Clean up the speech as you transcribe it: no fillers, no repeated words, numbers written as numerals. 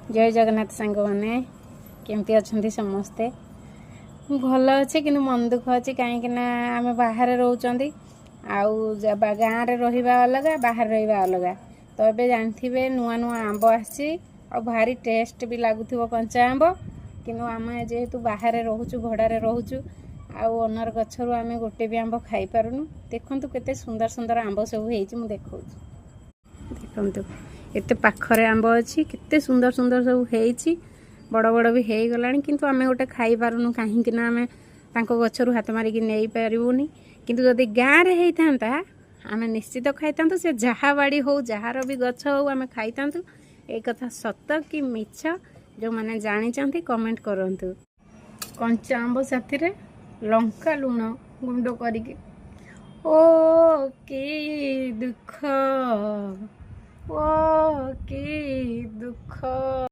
जय जगन्नाथ सांग मैंने केमती अच्छा समस्ते भल अच्छे कि मन दुख अच्छे कहीं आम बाहर रोचे गाँव में रहा अलग बाहर रहा अलग। तो ये जानते नुआ नुआ आंब आसी भारी टेस्ट भी लगुथ कंचा आंब कि आम जेहेतु बाहर रोचु भड़े रोचु आनर गचर आम गोटे भी आंब खाई पारुनु। देखु केते सुंदर सुंदर आंब सब हो देखो देखु एत पाखरे आंब अच्छी केते सुंदर सुंदर सब हो बड़ बड़ भी हो गला किंतु आम गोटे खाई पारुनु कहीं आम गचर हाथ मारिक नहीं पारूनी किंतु जदि गाँव में होता आम निश्चित खाई था से जहाँ बाड़ी हो जार भी गछ हो आम खाई था। एक कथा सत कि मिछ जो मैंने जानी कमेंट करंतु। कंचा आंब साथी रे लंका लुण गुंड करिके ओ की दुख ओ की दुख।